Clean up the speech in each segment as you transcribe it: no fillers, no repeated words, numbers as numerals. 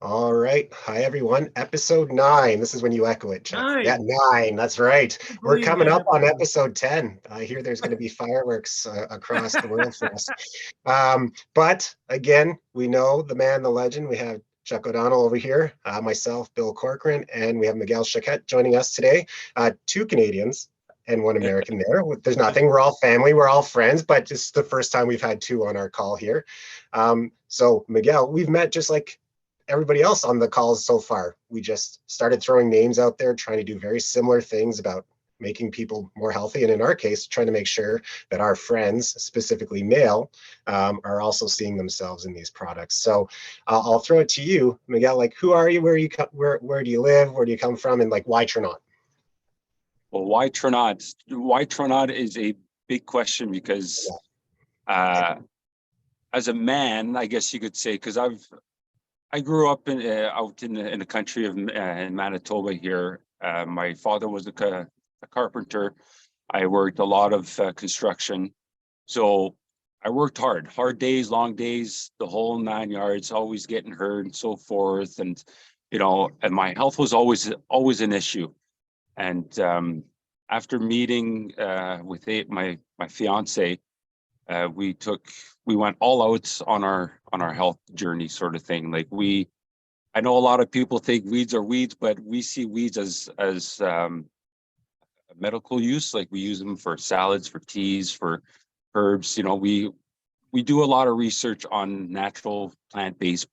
All right. Hi, everyone. Episode 9. This is when you echo it, Chuck. Yeah, Nine. 9. That's right. I can't We're believe coming nine up on episodes. episode 10. I hear there's going to be fireworks across the world for us. But again, we know the man, the legend. We have Chuck O'Donnell over here, myself, Bill Corcoran, and we have Miguel Choquette joining us today. Two Canadians and one American there. There's nothing. We're all family. We're all friends, but it's the first time we've had two on our call here. So, Miguel, we've met just like everybody else on the calls so far. We just started throwing names out there, trying to do very similar things about making people more healthy. And in our case, trying to make sure that our friends, specifically male, are also seeing themselves in these products. So I'll throw it to you, Miguel. Like, who are you? Where do you live? Where do you come from? And like, why Tranont? Well, why Tranont? Why Tranont is a big question because uh, as a man, I guess you could say, because I grew up out in the country of in Manitoba here. My father was a carpenter. I worked a lot of construction. So I worked hard days, long days, the whole 9 yards, always getting hurt and so forth. And my health was always an issue. And after meeting with my fiance, we went all out on our health journey, sort of thing. I know a lot of people think weeds are weeds, but we see weeds as medical use. Like we use them for salads, for teas, for herbs. We do a lot of research on natural plant-based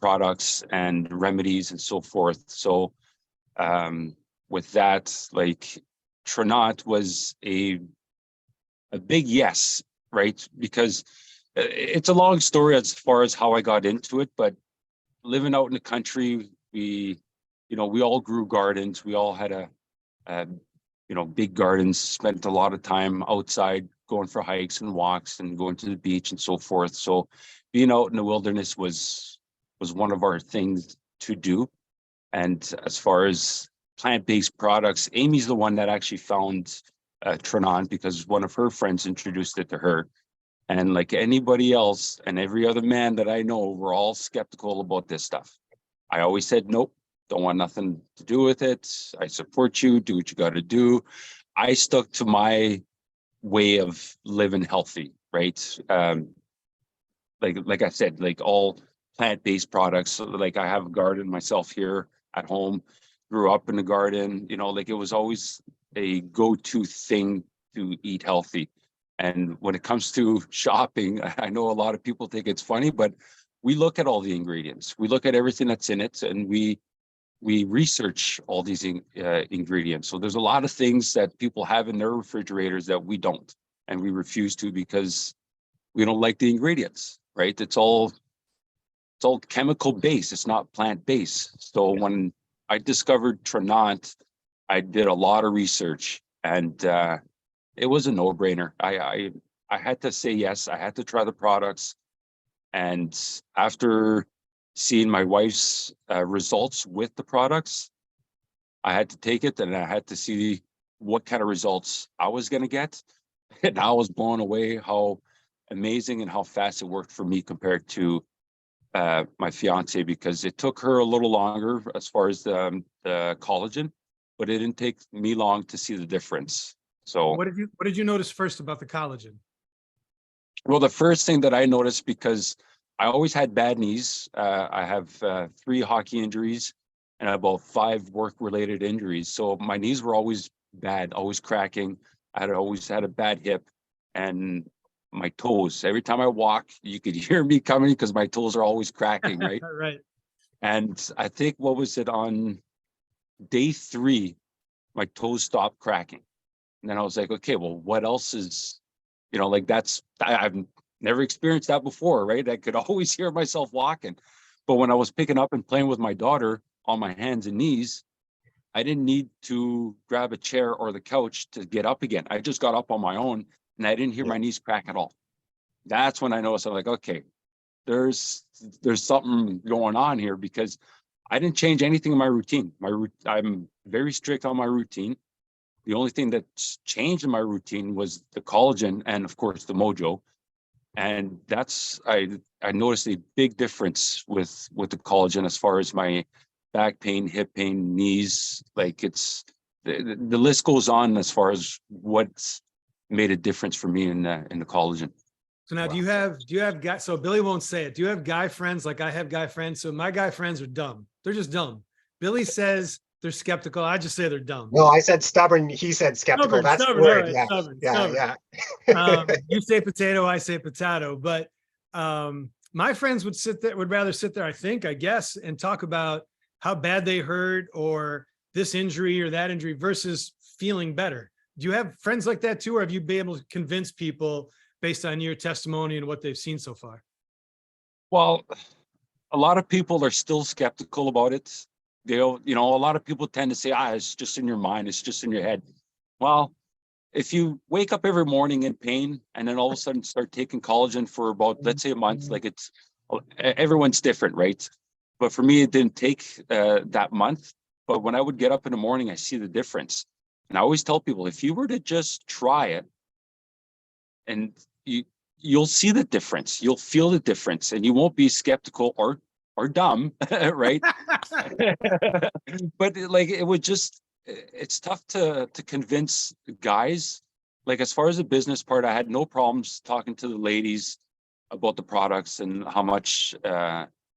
products and remedies and so forth. So with that, like Tranont was a big yes, right? Because it's a long story as far as how I got into it, but living out in the country, we all grew gardens. We all had a big gardens, spent a lot of time outside going for hikes and walks and going to the beach and so forth. So being out in the wilderness was one of our things to do. And as far as plant-based products, Amy's the one that actually found Tranont because one of her friends introduced it to her. And like anybody else and every other man that I know, we're all skeptical about this stuff. I always said, nope, don't want nothing to do with it. I support you. Do what you got to do. I stuck to my way of living healthy, right? Like I said, like all plant-based products. So like I have a garden myself here at home. Grew up in the garden. Like it was always a go-to thing to eat healthy. And when it comes to shopping, I know a lot of people think it's funny, but we look at all the ingredients. We look at everything that's in it, and we research all these ingredients. So there's a lot of things that people have in their refrigerators that we don't, and we refuse to because we don't like the ingredients, right? It's all chemical based. It's not plant based. So when I discovered Tranont, I did a lot of research, and it was a no brainer. I had to say yes. I had to try the products, and after seeing my wife's results with the products, I had to take it and I had to see what kind of results I was going to get. And I was blown away how amazing and how fast it worked for me compared to my fiance, because it took her a little longer as far as the collagen, but it didn't take me long to see the difference. So, What did you notice first about the collagen? well, the first thing that I noticed, because I always had bad knees. I have 3 hockey injuries and about 5 work-related injuries. So my knees were always bad, always cracking. I had always had a bad hip, and my toes. Every time I walk, you could hear me coming because my toes are always cracking, right? Right. And I think, what was it, on day 3, my toes stopped cracking. And then I was like, okay, well, what else is, like I've never experienced that before, right? I could always hear myself walking. But when I was picking up and playing with my daughter on my hands and knees, I didn't need to grab a chair or the couch to get up again. I just got up on my own and I didn't hear my knees crack at all. That's when I noticed, I'm like, okay, there's something going on here, because I didn't change anything in my routine. I'm very strict on my routine. The only thing that's changed in my routine was the collagen and, of course, the mojo. And that's, I noticed a big difference with the collagen as far as my back pain, hip pain, knees. Like the list goes on as far as what's made a difference for me in the collagen. So now, do you have guys? So Billy won't say it. Do you have guy friends like I have guy friends? So my guy friends are dumb. They're just dumb. Billy says they're skeptical. I just say they're dumb. No, I said stubborn. He said skeptical. Stubborn, That's the stubborn. All word. right, Yeah. stubborn, Yeah. stubborn. Yeah. You say potato, I say potato. But my friends would rather sit there, I guess, and talk about how bad they hurt or this injury or that injury versus feeling better. Do you have friends like that too, or have you been able to convince people based on your testimony and what they've seen so far? Well, a lot of people are still skeptical about it. They'll, a lot of people tend to say, it's just in your mind, it's just in your head. Well, if you wake up every morning in pain and then all of a sudden start taking collagen for about, let's say, a month, like everyone's different, right? But for me, it didn't take that month. But when I would get up in the morning, I see the difference. And I always tell people, if you were to just try it, and you'll see the difference, you'll feel the difference, and you won't be skeptical or dumb, right? But like it would just, it's tough to convince guys. Like as far as the business part, I had no problems talking to the ladies about the products and how much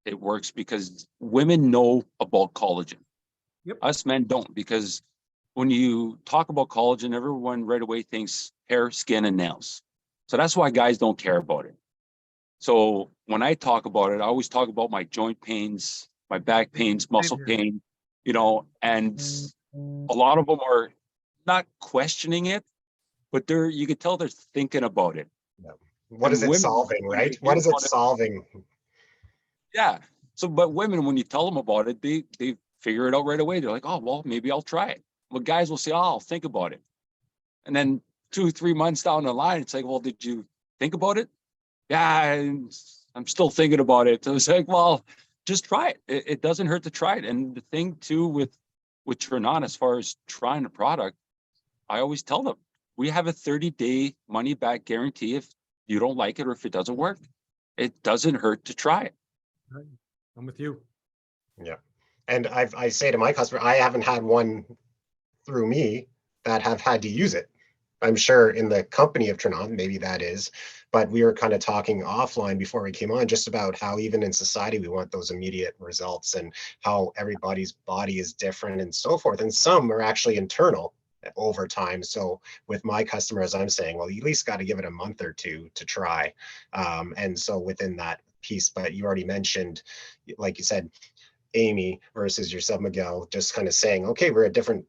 it works, because women know about collagen. Yep. Us men don't, because when you talk about collagen, everyone right away thinks hair, skin, and nails. So that's why guys don't care about it. So when I talk about it, I always talk about my joint pains, my back pains, muscle pain, and a lot of them are not questioning it, but you could tell they're thinking about it. Yeah. What is it solving, right? What is it solving? Yeah. So, but women, when you tell them about it, they figure it out right away. They're like, oh, well, maybe I'll try it. Well, guys will say, oh, I'll think about it. And then 2-3 months down the line, it's like, well, did you think about it? Yeah, I'm still thinking about it. So it's like, well, just try it. It doesn't hurt to try it. And the thing too with Tranont, as far as trying a product, I always tell them, we have a 30-day money back guarantee if you don't like it or if it doesn't work. It doesn't hurt to try it. Right. I'm with you. Yeah. And I say to my customer, I haven't had one through me that have had to use it. I'm sure in the company of Tranont, maybe that is, but we were kind of talking offline before we came on just about how even in society, we want those immediate results and how everybody's body is different and so forth. And some are actually internal over time. So with my customers, I'm saying, well, you at least got to give it a month or two to try. And so within that piece, but you already mentioned, like you said, Amy versus yourself, Miguel, just kind of saying, okay, we're at different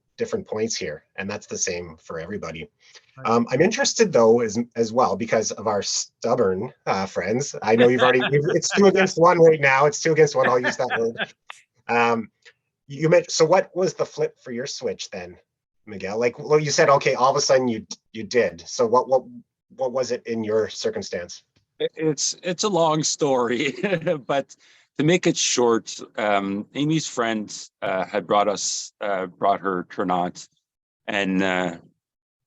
points here, and that's the same for everybody. Right. I'm interested though as well because of our stubborn friends. I know it's 2 against 1 right now. It's 2 against 1. I'll use that word. You mentioned, so what was the flip for your switch then, Miguel? Like, well, you said, okay, all of a sudden you did. So what was it in your circumstance? It's a long story, but to make it short, Amy's friend had brought her Tranont, and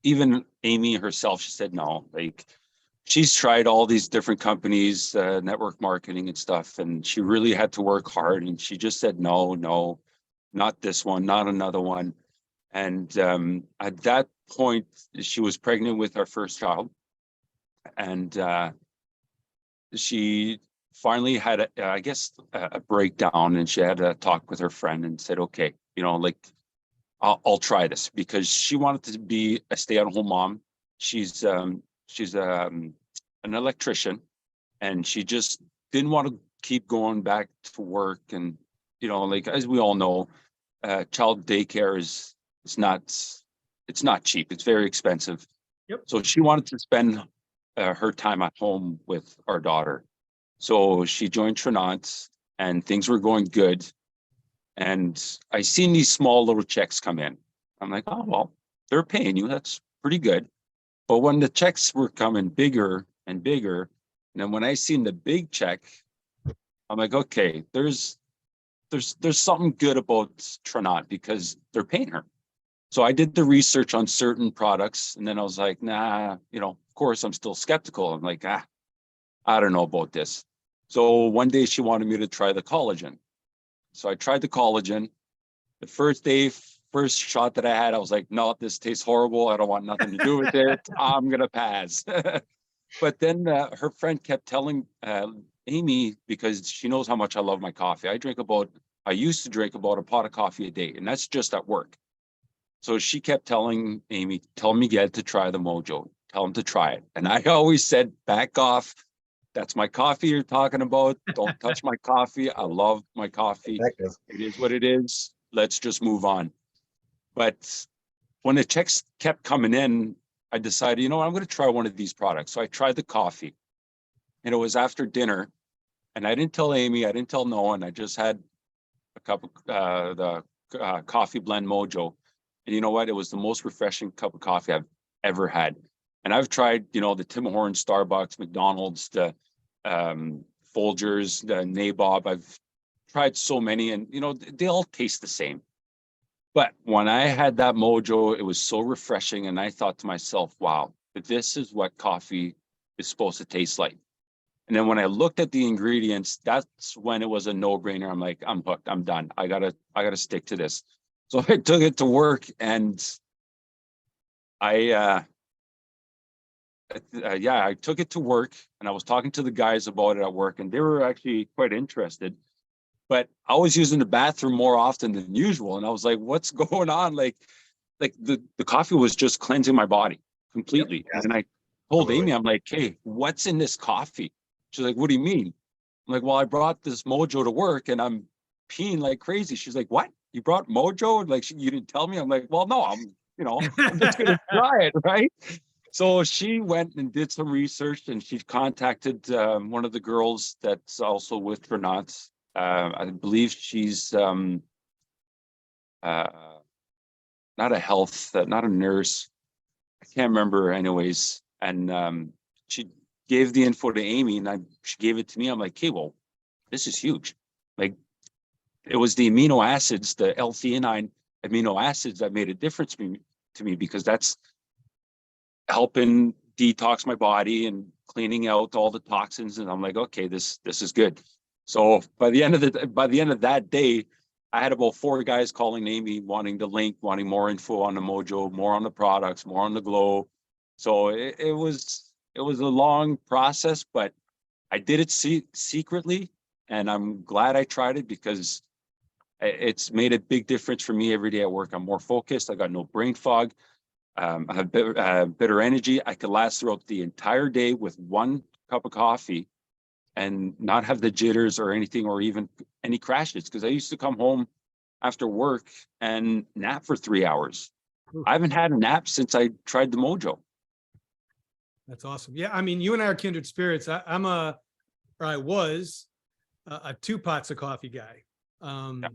even Amy herself, she said no. Like she's tried all these different companies, network marketing and stuff, and she really had to work hard, and she just said no, not this one, not another one. And at that point, she was pregnant with our first child, and she finally had a breakdown, and she had a talk with her friend and said, okay, like I'll try this, because she wanted to be a stay-at-home mom. She's an electrician, and she just didn't want to keep going back to work. And like as we all know, child daycare is it's not cheap. It's very expensive. Yep. So she wanted to spend her time at home with our daughter. So she joined Tranont, and things were going good. And I seen these small little checks come in. I'm like, oh, well, they're paying you. That's pretty good. But when the checks were coming bigger and bigger, and then when I seen the big check, I'm like, okay, there's something good about Tranont, because they're paying her. So I did the research on certain products, and then I was like, nah, of course I'm still skeptical. I'm like, I don't know about this. So one day she wanted me to try the collagen. So I tried the collagen. The first day, first shot that I had, I was like, no, this tastes horrible. I don't want nothing to do with it. I'm going to pass. But then her friend kept telling Amy, because she knows how much I love my coffee. I used to drink about a pot of coffee a day, and that's just at work. So she kept telling Amy, tell Miguel to try the Mojo, tell him to try it. And I always said, back off. That's my coffee you're talking about. Don't touch my coffee. I love my coffee. Effective. It is what it is. Let's just move on. But when the checks kept coming in, I decided, you know what, I'm going to try one of these products. So I tried the coffee, and it was after dinner, and I didn't tell Amy, I didn't tell no one. I just had a cup of the coffee blend Mojo. And you know what? It was the most refreshing cup of coffee I've ever had. And I've tried, you know, the Tim Hortons, Starbucks, McDonald's, the Folgers, the Nabob. I've tried so many, and, you know, they all taste the same. But when I had that Mojo, it was so refreshing. And I thought to myself, wow, this is what coffee is supposed to taste like. And then when I looked at the ingredients, that's when it was a no-brainer. I'm like, I'm hooked. I'm done. I gotta stick to this. So I took it to work, and I took it to work, and I was talking to the guys about it at work, and they were actually quite interested. But I was using the bathroom more often than usual, and I was like, "What's going on?" Like the coffee was just cleansing my body completely. Yep. And I told Totally. Amy, I'm like, "Hey, what's in this coffee?" She's like, "What do you mean?" I'm like, "Well, I brought this Mojo to work, and I'm peeing like crazy." She's like, "What? You brought Mojo? Like, you didn't tell me?" I'm like, "Well, no, I'm just gonna try it, right?" So she went and did some research, and she contacted one of the girls that's also with Tranont. I believe she's uh, not a health, not a nurse. I can't remember, anyways. And she gave the info to Amy, and she gave it to me. I'm like, "Okay, well, this is huge." Like, it was the amino acids, the L-theanine amino acids, that made a difference to me, because that's helping detox my body and cleaning out all the toxins. And I'm like, okay, this is good. So by the end of that day, I had about 4 guys calling Amy, wanting the link, wanting more info on the Mojo, more on the products, more on the glow. So it was a long process, but I did it secretly, and I'm glad I tried it, because it's made a big difference for me every day at work. I'm more focused. I got no brain fog. I have better energy. I could last throughout the entire day with 1 cup of coffee and not have the jitters or anything, or even any crashes. Because I used to come home after work and nap for 3 hours. I haven't had a nap since I tried the Mojo. That's awesome. Yeah, I mean, you and I are kindred spirits. I was a 2 pots of coffee guy. Yeah.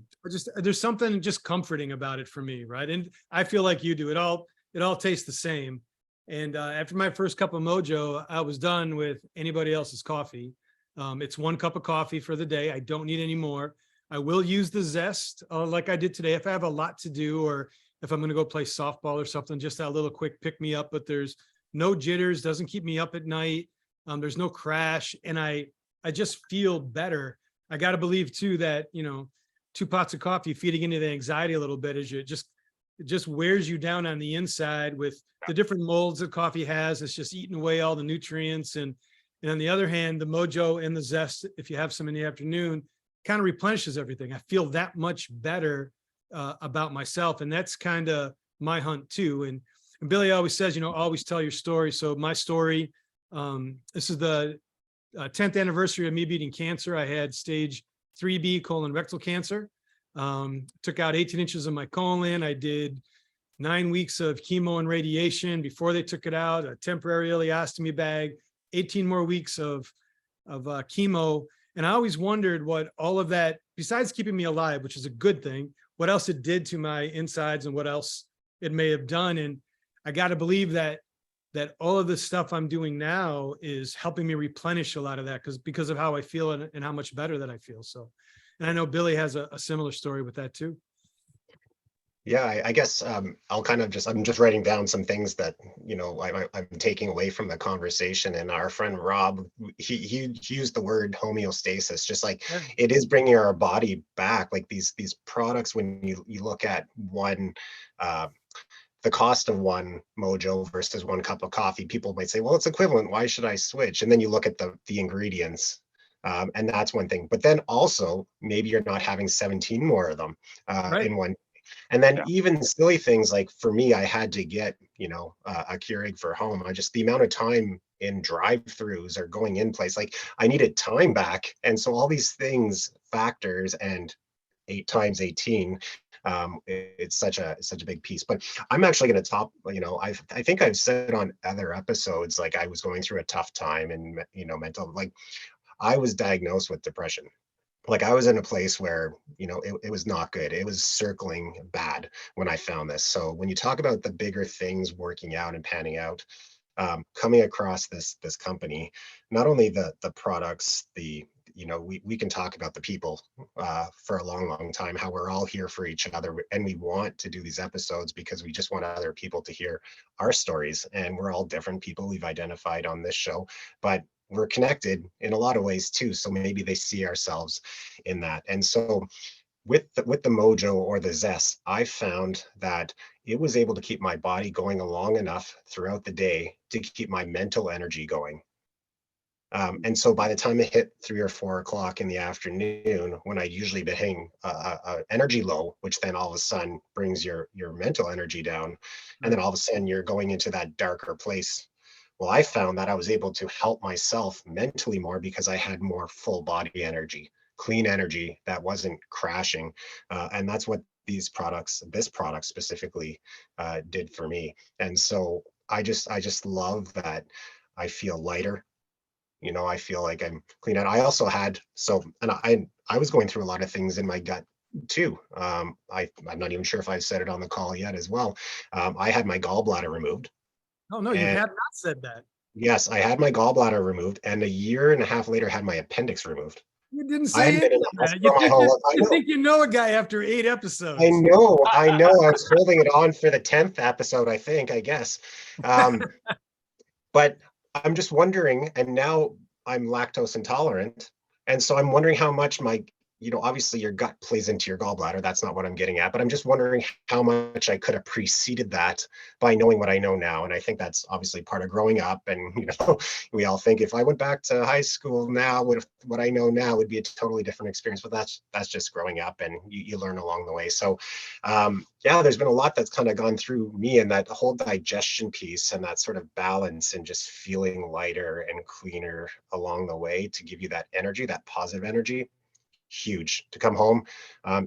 There's something just comforting about it for me, right? And I feel like you do. It all tastes the same. And after my first cup of Mojo, I was done with anybody else's coffee. It's 1 cup of coffee for the day. I don't need any more. I will use the zest like I did today if I have a lot to do, or if I'm going to go play softball or something, just that little quick pick me up. But there's no jitters, doesn't keep me up at night. There's no crash, and I just feel better. I got to believe too that, 2 pots of coffee feeding into the anxiety a little bit, is it just wears you down on the inside with the different molds that coffee has. It's just eating away all the nutrients. And on the other hand, the Mojo and the zest, if you have some in the afternoon, kind of replenishes everything. I feel that much better about myself. And that's kind of my hunt too. And Billy always says, always tell your story. So my story, this is the 10th anniversary of me beating cancer. I had stage 3B colon rectal cancer. Took out 18 inches of my colon. I did 9 weeks of chemo and radiation before they took it out, a temporary ileostomy bag, 18 more weeks of chemo. And I always wondered what all of that, besides keeping me alive, which is a good thing, what else it did to my insides and what else it may have done. And I got to believe that all of the stuff I'm doing now is helping me replenish a lot of that, because of how I feel and how much better that I feel. So, and I know Billy has a similar story with that too. Yeah, I guess I'll kind of I'm just writing down some things that, I'm taking away from the conversation. And our friend Rob, he used the word homeostasis, just like Yeah. it is bringing our body back. Like these products, when you look at one, uh, the cost of one Mojo versus one cup of coffee, people might say, well, it's equivalent. Why should I switch? And then you look at the ingredients. And that's one thing. But then also, maybe you're not having 17 more of them Right. in one. And then Yeah. even silly things like, for me, I had to get, a Keurig for home. I just, the amount of time in drive-throughs or going in place, like I needed time back. And so all these things, factors, and 8 times 18, it's such a big piece. But I'm actually going to top, I think I've said on other episodes, like I was going through a tough time, and mental, like I was diagnosed with depression. Like I was in a place where, it was not good. It was circling bad when I found this. So when you talk about the bigger things working out and panning out, coming across this company, not only the products, we can talk about the people for a long time, how we're all here for each other, and we want to do these episodes because we just want other people to hear our stories. And we're all different people, we've identified on this show, but we're connected in a lot of ways too. So maybe they see ourselves in that. And so with the Mojo or the Zest, I found that it was able to keep my body going along enough throughout the day to keep my mental energy going. And so by the time it hit 3 or 4 o'clock in the afternoon, when I usually be hitting a energy low, which then all of a sudden brings your mental energy down, and then Right. all of a sudden you're going into that darker place. Well, I found that I was able to help myself mentally more because I had more full body energy, clean energy that wasn't crashing, and that's what this product specifically, did for me. And so I just love that. I feel lighter. I feel like I'm clean out. I also had and I was going through a lot of things in my gut too. I'm not even sure if I've said it on the call yet as well. I had my gallbladder removed, Oh, no, you and have not said that. yes, I had my gallbladder removed, and a year and a half later had my appendix removed. You didn't I say hadn't any been in of the that. You hospital my think whole you, life. I you know. think you know a guy after 8 I episodes. know. I know. I was holding it on for the 10th episode, I think, I guess. Um, but I'm just wondering, and now I'm lactose intolerant. And so I'm wondering how much obviously your gut plays into your gallbladder. That's not what I'm getting at, but I'm just wondering how much I could have preceded that by knowing what I know now. And I think that's obviously part of growing up. And, we all think if I went back to high school now, what I know now would be a totally different experience, but that's just growing up, and you learn along the way. So, yeah, there's been a lot that's kind of gone through me, and that whole digestion piece and that sort of balance and just feeling lighter and cleaner along the way to give you that energy, that positive energy. Huge to come home,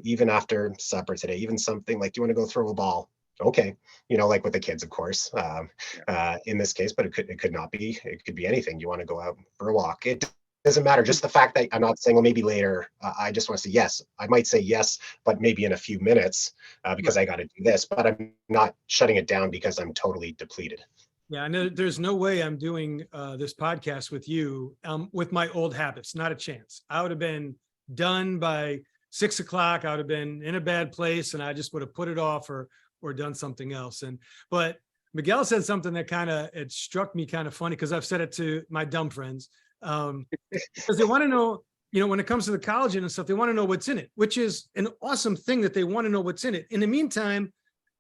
even after supper today, even something like, do you want to go throw a ball? Okay. Like with the kids, of course, Yeah. in this case, but it could not be, it could be anything. You want to go out for a walk. It doesn't matter. Just the fact that I'm not saying, well, maybe later, I just want to say yes. I might say yes, but maybe in a few minutes, because Right. I got to do this, but I'm not shutting it down because I'm totally depleted. Yeah, I know there's no way I'm doing this podcast with you with my old habits. Not a chance. I would have been done by 6 o'clock. I would have been in a bad place, and I just would have put it off or done something else. But Miguel said something that it struck me kind of funny, because I've said it to my dumb friends, because they want to know, when it comes to the collagen and stuff, they want to know what's in it, which is an awesome thing that they want to know what's in it. In the meantime,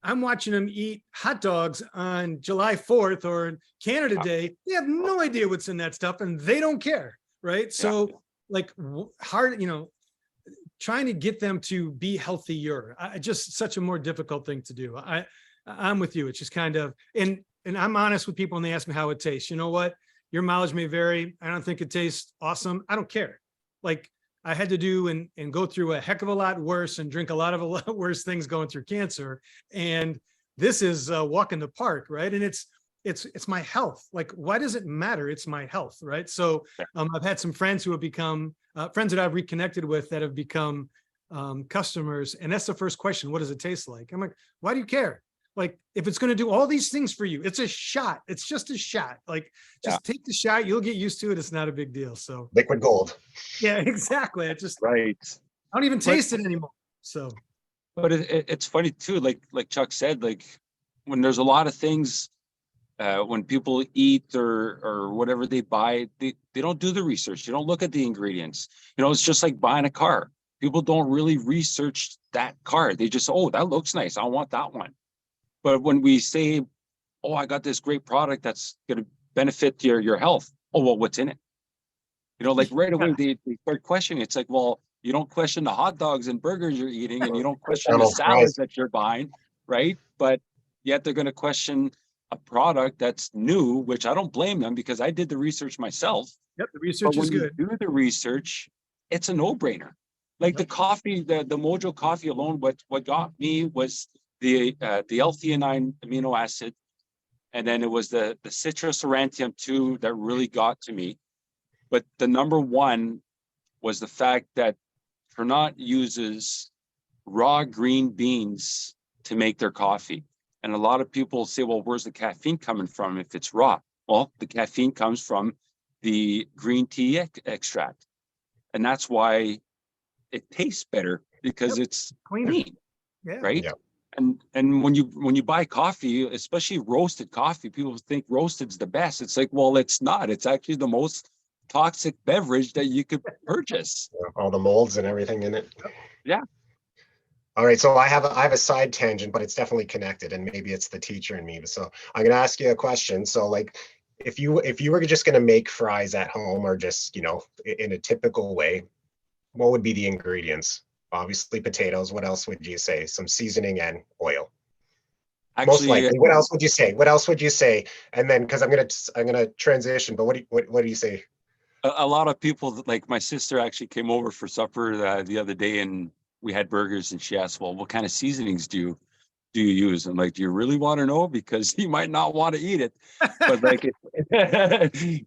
I'm watching them eat hot dogs on July 4th or Canada Yeah. Day. They have no idea what's in that stuff, and they don't care. Right. Yeah. So, like, hard, trying to get them to be healthier, just such a more difficult thing to do. I'm with you. It's just kind of, and I'm honest with people, and they ask me how it tastes. You know what? Your mileage may vary. I don't think it tastes awesome. I don't care. Like, I had to do and go through a heck of a lot worse and drink a lot worse things going through cancer. And this is a walk in the park, right? And it's my health. Like, why does it matter? It's my health, right? So I've had some friends who have become friends that I've reconnected with that have become customers. And that's the first question: what does it taste like? I'm like, why do you care? Like, if it's going to do all these things for you, it's a shot. It's just a shot. Like, just take the shot. You'll get used to it. It's not a big deal. So Liquid gold. yeah, exactly. I Right. don't even But taste it anymore. So But it's funny too, like Chuck said, like when there's a lot of things, when people eat or whatever they buy, they don't do the research. They don't look at the ingredients. You know, it's just like buying a car. People don't really research that car. They just, oh, that looks nice, I want that one. But when we say, oh, I got this great product that's going to benefit your health. Oh, well, what's in it? You know, like right away they start questioning. It's like, well, you don't question the hot dogs and burgers you're eating, and you don't question the Donald's salads fries. that you're buying, right? But yet they're going to question a product that's new, which I don't blame them because I did the research myself. Yep, the But research is when you good. do the research, it's a no-brainer. Like the coffee, the Mojo coffee alone, what got me was the L-theanine amino acid, and then it was the citrus aurantium too that really got to me. But the number one was the fact that Tranont uses raw green beans to make their coffee. And a lot of people say, well, where's the caffeine coming from if it's raw? Well, the caffeine comes from the green tea extract. And that's why it tastes better, because it's Cleaner. clean, Yeah. right? Yeah. And when you buy coffee, especially roasted coffee, people think roasted's the best. It's like, well, it's not. It's actually the most toxic beverage that you could purchase. All the molds and everything in it. Yeah. All right, so I have a side tangent, but it's definitely connected, and maybe it's the teacher in me. So I'm gonna ask you a question. So like, if you were just gonna make fries at home, or just, you know, in a typical way, what would be the ingredients? Obviously potatoes. What else would you say? Some seasoning and oil. Most Actually, likely. What else would you say? What else would you say? And then, because I'm gonna transition, but what do you say? a lot of people, like my sister actually came over for supper the other day, and we had burgers, and she asked, well, what kind of seasonings do you use? I'm like, do you really want to know? Because you might not want to eat it. But like,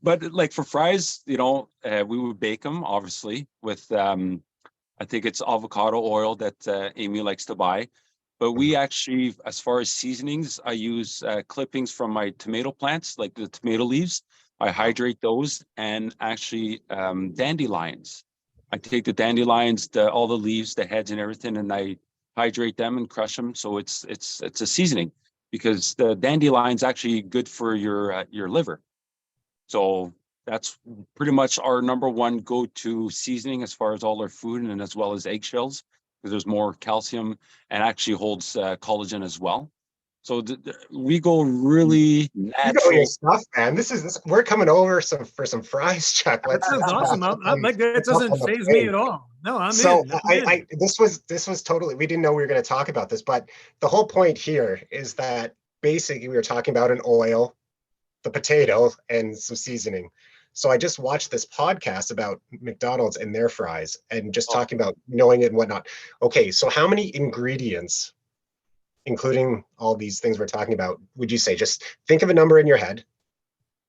but like for fries, you know, we would bake them obviously with, I think it's avocado oil that Amy likes to buy. But we actually, as far as seasonings, I use clippings from my tomato plants, like the tomato leaves. I hydrate those, and actually dandelions. I take the dandelions, all the leaves, the heads and everything, and I hydrate them and crush them. So it's a seasoning, because the dandelion's actually good for your liver. So that's pretty much our number one go-to seasoning as far as all our food, and as well as eggshells, because there's more calcium and actually holds collagen as well. So we go really You know your natural. stuff, man. We're coming over for some fries, Chuck. That sounds Let's awesome. I'm like, that let's hop doesn't on the faze me plane. at all. No, I'm So in. I'm in. this was totally, we didn't know we were going to talk about this, but the whole point here is that basically we were talking about an oil, the potato, and some seasoning. So I just watched this podcast about McDonald's and their fries, and just talking about knowing it and whatnot. Okay, so how many ingredients, including all these things we're talking about, would you say? Just think of a number in your head,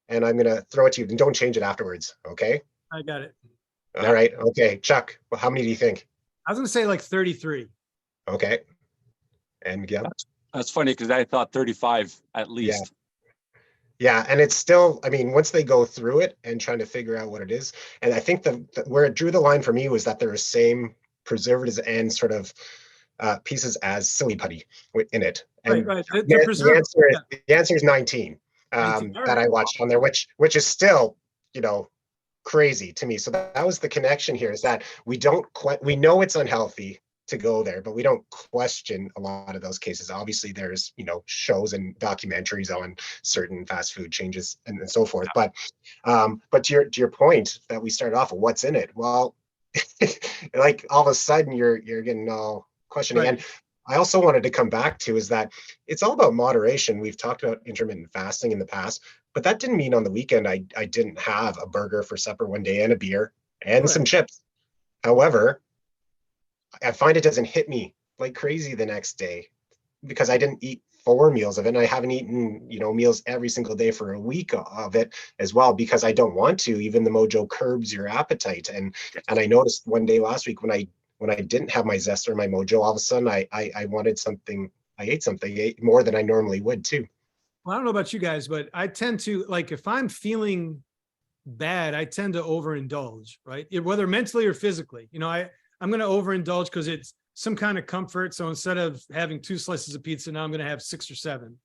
and I'm gonna throw it to you, and don't change it afterwards. Okay. I got it. All right. Okay, Chuck. Well, how many do you think? I was going to say like 33. Okay. And Miguel? That's funny, because I thought 35 at Yeah. least. Yeah, and it's still, I mean, once they go through it and trying to figure out what it is, and I think where it drew the line for me was that there are same preservatives and sort of pieces as silly putty in it. And Right. The the preservative. the answer is 19, 19. All that I right. watched on there, which is still, you know, crazy to me. So that was the connection here, is that we know it's unhealthy to go there, but we don't question a lot of those cases. Obviously there's, you know, shows and documentaries on certain fast food changes and so forth. But to your point that we started off with, what's in it? Well, like all of a sudden you're getting all questioning. Right. And I also wanted to come back to is that it's all about moderation. We've talked about intermittent fasting in the past, but that didn't mean on the weekend I didn't have a burger for supper one day and a beer and some chips. However, I find it doesn't hit me like crazy the next day, because I didn't eat 4 meals of it, and I haven't eaten, you know, meals every single day for a week of it as well, because I don't want to. Even the Mojo curbs your appetite, and I noticed one day last week when I didn't have my Zest or my Mojo, all of a sudden I wanted something. I ate more than I normally would too. Well, I don't know about you guys, but I tend to, like, if I'm feeling bad, I tend to overindulge, right? Whether mentally or physically. You know, I'm going to overindulge because some kind of comfort. So instead of having 2 slices of pizza, now I'm going to have 6 or 7.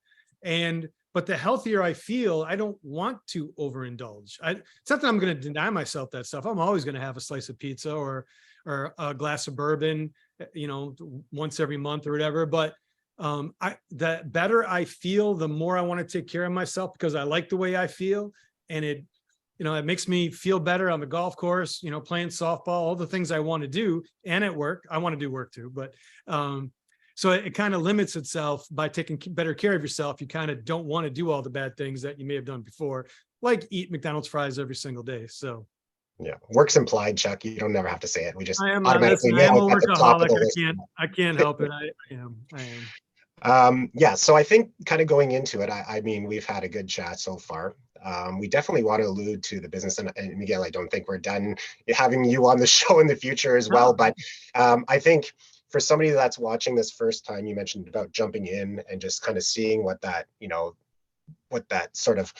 But the healthier I feel, I don't want to overindulge. It's not that I'm going to deny myself that stuff. I'm always going to have a slice of pizza or a glass of bourbon, once every month or whatever. But the better I feel, the more I want to take care of myself, because I like the way I feel, and it makes me feel better on the golf course, playing softball, all the things I want to do, and at work. I want to do work too, but so it kind of limits itself by taking better care of yourself. You kind of don't want to do all the bad things that you may have done before, like eat McDonald's fries every single day. So Yeah, work's implied, Chuck. You don't never have to say it. We just I am automatically listen, I am know a it's at the top of workaholic. the list. I can't help it. I am. Yeah, so I think kind of going into it, I mean, we've had a good chat so far. We definitely want to allude to the business, and Miguel, I don't think we're done having you on the show in the future as well. But I think for somebody that's watching this first time, you mentioned about jumping in and just kind of seeing what that, what that sort of,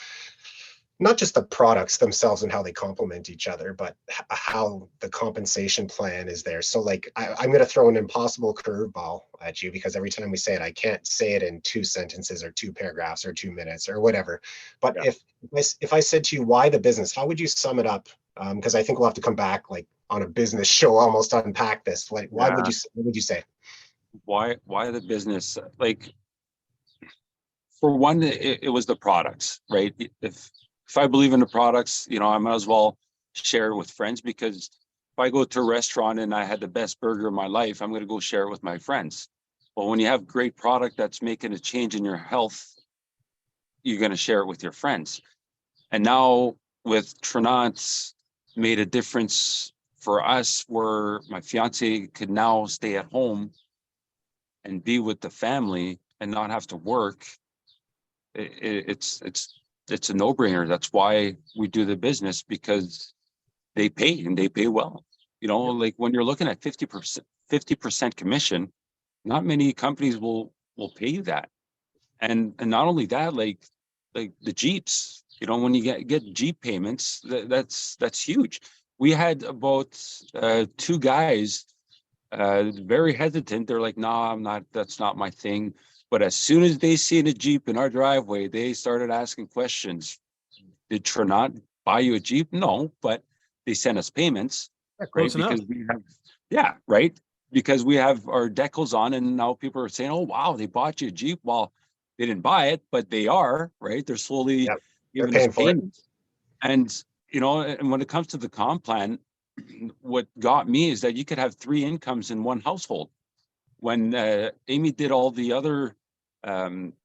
not just the products themselves and how they complement each other, but how the compensation plan is there. So like, I'm going to throw an impossible curveball at you, because every time we say it, I can't say it in 2 sentences or 2 paragraphs or 2 minutes or whatever. But Yeah. if I said to you, why the business, how would you sum it up? Because I think we'll have to come back like on a business show, almost unpack this. Like, what would you say? Why the business? Like, for one, it was the products, right? If I believe in the products, I might as well share it with friends, because if I go to a restaurant and I had the best burger of my life, I'm going to go share it with my friends. Well, when you have great product that's making a change in your health, you're going to share it with your friends. And now with Tranont, made a difference for us, where my fiance could now stay at home and be with the family and not have to work. It's a no-brainer. That's why we do the business, because they pay, and they pay well. Like when you're looking at 50% commission, not many companies will pay you that. And not only that, like the Jeeps, when you get Jeep payments, that's huge. We had about 2 guys very hesitant. They're like, "Nah, that's not my thing." But as soon as they seen a Jeep in our driveway, they started asking questions. Did Tranont buy you a Jeep? No, but they sent us payments, right? Close enough. Because we have, yeah, right. Because we have our decals on, and now people are saying, "Oh, wow, they bought you a Jeep." Well, they didn't buy it, but they are, right? They're slowly Yep, they're giving us paying for it. payments. And, and when it comes to the comp plan, what got me is that you could have 3 incomes in one household. When Amy did all the other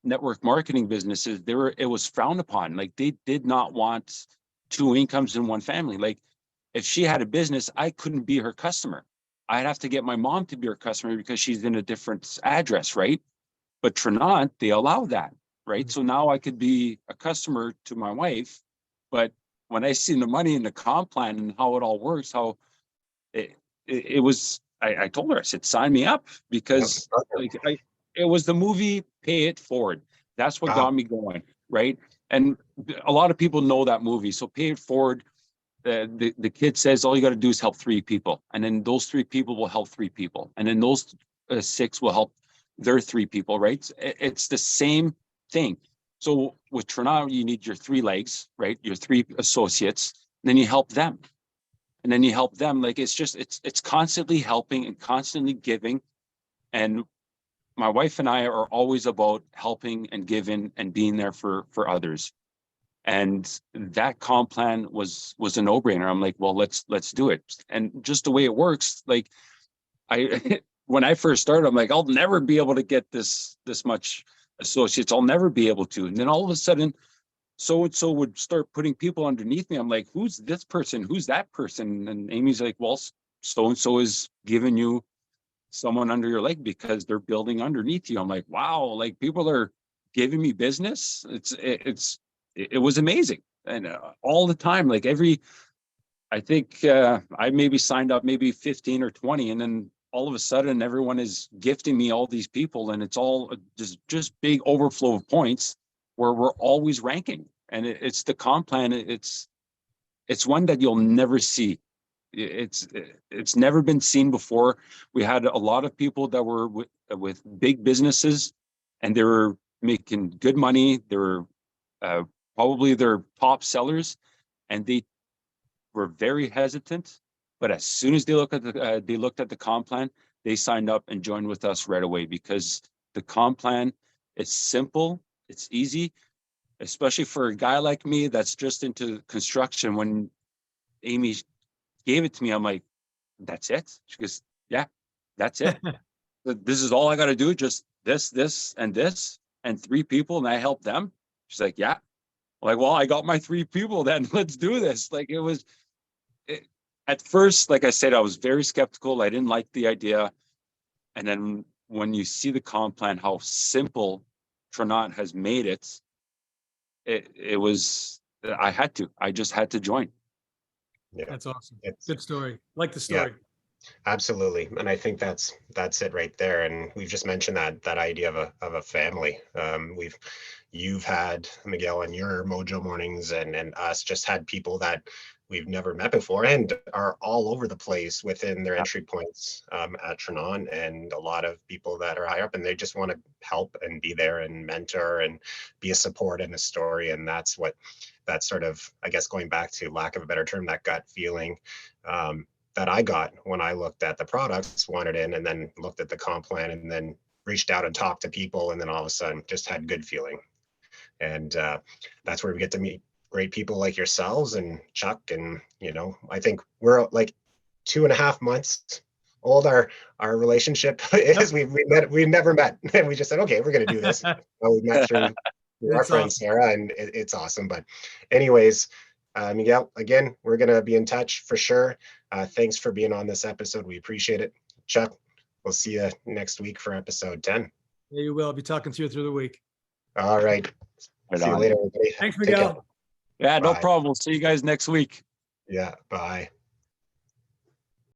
network marketing businesses, it was frowned upon. Like, they did not want 2 incomes in one family. Like, if she had a business, I couldn't be her customer. I'd have to get my mom to be her customer because she's in a different address, right? But Tranont, they allow that, right? So now I could be a customer to my wife, but when I seen the money in the comp plan and how it all works, how it was, I told her, I said, sign me up, because like it was the movie Pay It Forward. That's what got me going, right? And a lot of people know that movie. So Pay It Forward, the kid says, all you got to do is help 3 people, and then those 3 people will help 3 people, and then those 6 will help their 3 people, right? It's the same thing. So with Tranont, you need your 3 legs, right? Your 3 associates, and then you help them. And then you help them. Like, it's constantly helping and constantly giving. And my wife and I are always about helping and giving and being there for others. And that comp plan was a no-brainer. I'm like, well, let's do it. And just the way it works, like, when I first started, I'm like, I'll never be able to get this much associates. I'll never be able to. And then all of a sudden, so-and-so would start putting people underneath me. I'm like, who's this person? Who's that person? And Amy's like, well, so-and-so is giving you someone under your leg because they're building underneath you. I'm like, wow, like, people are giving me business. It was amazing. And all the time, like, I think I maybe signed up maybe 15 or 20, and then all of a sudden everyone is gifting me all these people, and it's all just big overflow of points where we're always ranking. And it's the comp plan. It's one that you'll never see it's never been seen before. We had a lot of people that were with big businesses, and they were making good money. They were probably their top sellers, and they were very hesitant. But as soon as they looked at the comp plan, they signed up and joined with us right away, because the comp plan is simple, it's easy, especially for a guy like me that's just into construction. When Amy gave it to me, I'm like, that's it? She goes, yeah, that's it. This is all I got to do, just this, and this, and 3 people, and I help them. She's like, yeah. I'm like, well, I got my 3 people then. Let's do this. Like, at first, like I said, I was very skeptical. I didn't like the idea. And then when you see the comp plan, how simple Tranont has made it, I just had to join. Yeah, That's awesome. it's, Good story. Like the yeah, story. absolutely. And I think that's it right there. And we've just mentioned that idea of a family. You've had, Miguel, and your Mojo Mornings, and us just had people that we've never met before and are all over the place within their entry points at Tranont, and a lot of people that are high up, and they just want to help and be there and mentor and be a support in a story. And that's sort of, I guess, going back to lack of a better term, that gut feeling that I got when I looked at the products, wanted in, and then looked at the comp plan, and then reached out and talked to people, and then all of a sudden just had good feeling. And that's where we get to meet great people like yourselves and Chuck. And, I think we're like 2.5 months old. Our relationship is we never met, and we just said, okay, we're going to do this. Well, we met through our friend Sarah, and it's awesome. But anyways, Miguel, again, we're going to be in touch for sure. Thanks for being on this episode. We appreciate it. Chuck, we'll see you next week for episode 10. Yeah, you will. I'll be talking to you through the week. All right. See you later, everybody. Thanks, Take care. Miguel. Yeah, no Bye. problem. We'll see you guys next week. Yeah, bye.